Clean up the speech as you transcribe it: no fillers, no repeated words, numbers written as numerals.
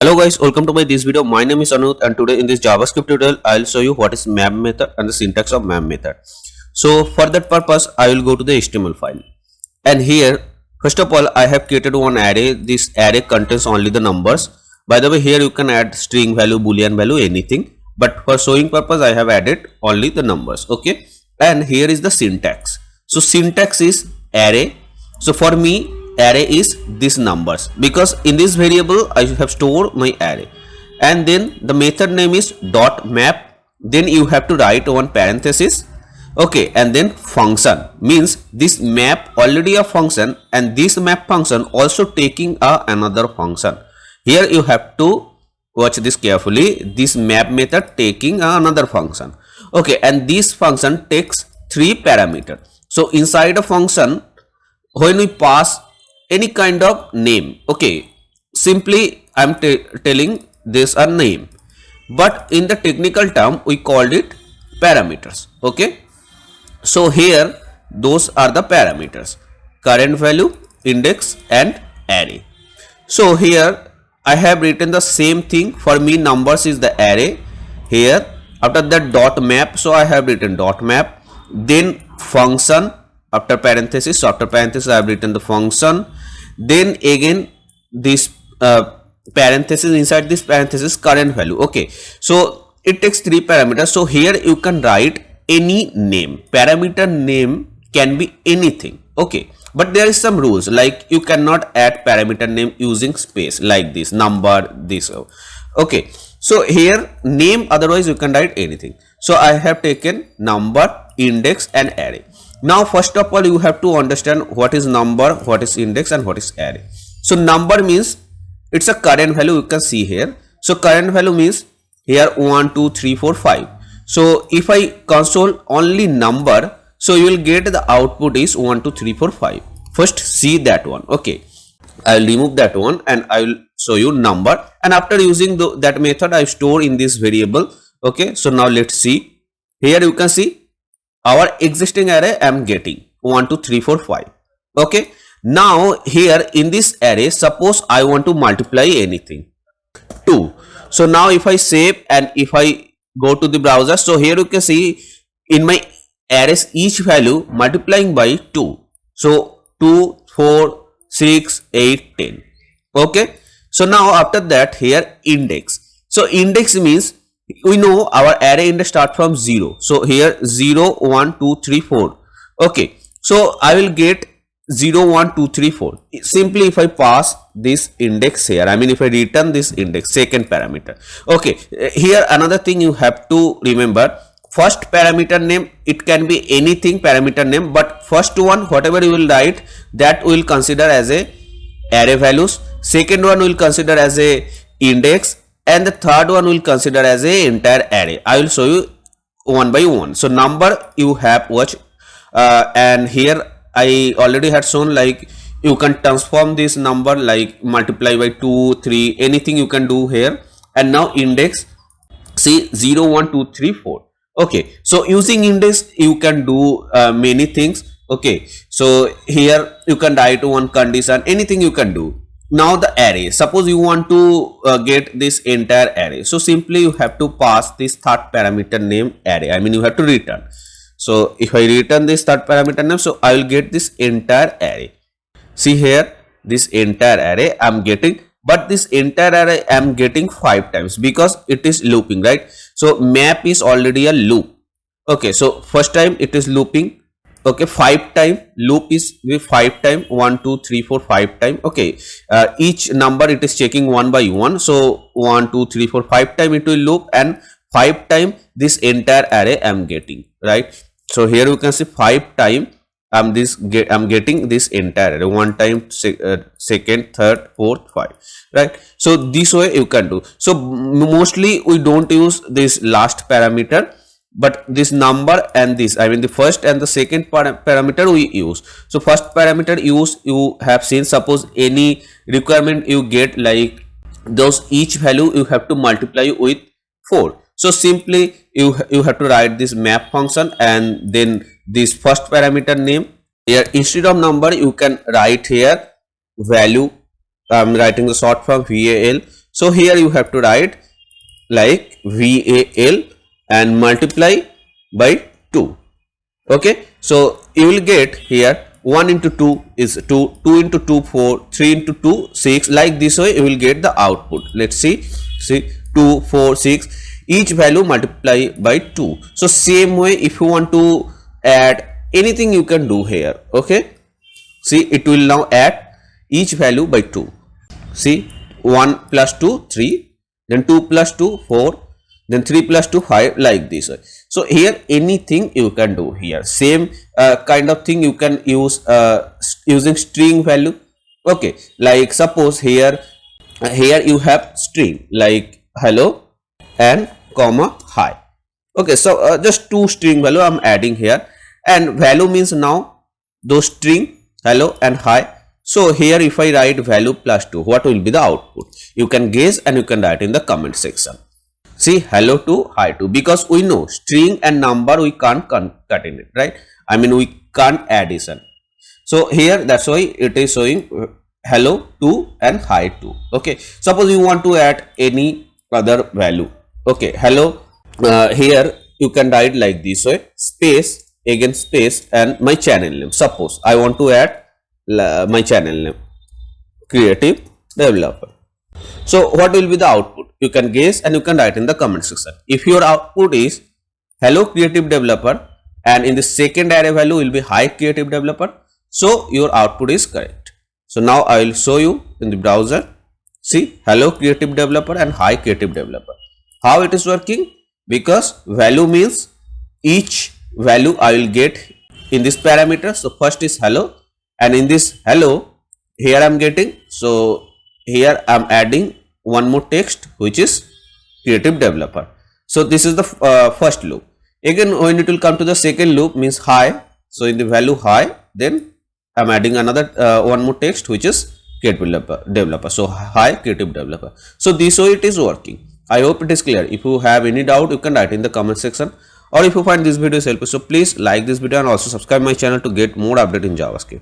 Hello guys, welcome to this video. My name is Anuj and today in this JavaScript tutorial I'll show you what is map method and the syntax of map method. So for that purpose I will go to the HTML file, and here first of all I have created one array. This array contains only the numbers. By the way, here you can add string value, boolean value, anything, but for showing purpose I have added only the numbers. Okay, and here is the syntax. So syntax is array. So for me array is this numbers, because in this variable I have stored my array, and then the method name is .map. Then you have to write one parenthesis. Okay, and then function means this map already a function, and this map function also taking another function. Here you have to watch this carefully. This map method taking another function. Okay, and this function takes 3 parameters. So inside a function, when we pass any kind of name, okay, simply I'm telling this a name, but in the technical term we called it parameters. Okay, so here those are the parameters: current value, index, and array. So here I have written the same thing. For me numbers is the array. Here after that dot map, so I have written dot map, then function after parenthesis. So after parenthesis I have written the function, then again this parenthesis, inside this parenthesis current value. Okay, so it takes 3 parameters. So here you can write any name. Parameter name can be anything. Okay, but there is some rules, like you cannot add parameter name using space like this, number, this. Okay, so here name, otherwise you can write anything. So I have taken number, index, and array. Now first of all you have to understand what is number, what is index, and what is array. So number means it's a current value, you can see here. So current value means here 1 2 3 4 5. So if I console only number, so you will get the output is 1 2 3 4 5. First see that one. Okay, I will remove that one and I will show you number, and after using that method I store in this variable. Okay, so now let's see. Here you can see our existing array I am getting 1 2 3 4 5. Okay, now here in this array, suppose I want to multiply anything, 2. So now if I save and if I go to the browser, so here you can see in my arrays each value multiplying by 2. So 2 4 6 8 10. Okay, so now after that here index. So index means we know our array index start from 0. So here 0 1 2 3 4. Okay, so I will get 0 1 2 3 4. Simply if I pass this index here, I mean if I return this index, second parameter. Okay, here another thing you have to remember: first parameter name, it can be anything parameter name, but first one whatever you will write, that will consider as a array values. Second one will consider as a index, and the third one will consider as a entire array. I will show you one by one. So number you have watch, and here I already had shown, like you can transform this number, like multiply by 2 3, anything you can do here. And now index, see 0 1 2 3 4. Okay, so using index you can do many things. Okay, so here you can write one condition, anything you can do. Now the array, suppose you want to get this entire array, so simply you have to pass this third parameter name array, I mean you have to return. So if I return this third parameter name, so I will get this entire array. See here, this entire array I am getting, but this entire array I am getting 5 times because it is looping, right? So map is already a loop. Okay, so first time it is looping. Okay, 5 time, loop is with 5 time, 1 2 3 4 5 time. Okay, each number it is checking one by one. So 1 2 3 4 5 time it will loop, and 5 time this entire array I am getting, right? So here you can see 5 time I'm getting this entire array, 1 time, second, third, fourth, 5, right? So this way you can do. So mostly we don't use this last parameter, but this number and this, I mean the first and the second parameter we use. So first parameter use, you have seen, suppose any requirement you get, like those each value you have to multiply with 4. So simply you have to write this map function, and then this first parameter name. Here instead of number you can write here value. I am writing the short form VAL. So here you have to write like VAL and multiply by 2. Okay, so you will get here 1 into 2 is 2, 2 into 2 4, 3 into 2 6. Like this way you will get the output. Let's see 2 4 6, each value multiply by 2. So same way if you want to add anything you can do here. Okay, see it will now add each value by 2. See 1 plus 2 3, then 2 plus 2 4, then 3 plus 2 5, like this way. So here anything you can do here. Same kind of thing you can use using string value. Okay, like suppose here you have string like hello and comma hi. Okay, so just two string value I'm adding here, and value means now those string hello and hi. So here if I write value plus 2, what will be the output? You can guess and you can write in the comment section. See hello to hi to, because we know string and number we can't concatenate, right? I mean we can't addition. So here that's why it is showing hello to and hi to. Okay, suppose you want to add any other value. Okay, hello, here you can write like this way, space, again space, and my channel name. Suppose I want to add my channel name, creative developer. So what will be the output? You can guess and you can write in the comment section. If your output is hello creative developer and in the second array value will be hi creative developer, so your output is correct. So now I will show you in the browser. See hello creative developer and hi creative developer. How it is working? Because value means each value I will get in this parameter. So first is hello, and in this hello here I am getting, so here I am adding one more text which is creative developer. So this is the first loop. Again when it will come to the second loop means hi, so in the value hi, then I am adding another one more text which is creative developer. So hi creative developer. So this way it is working. I hope it is clear. If you have any doubt, you can write in the comment section, or if you find this video helpful, so please like this video and also subscribe my channel to get more update in JavaScript.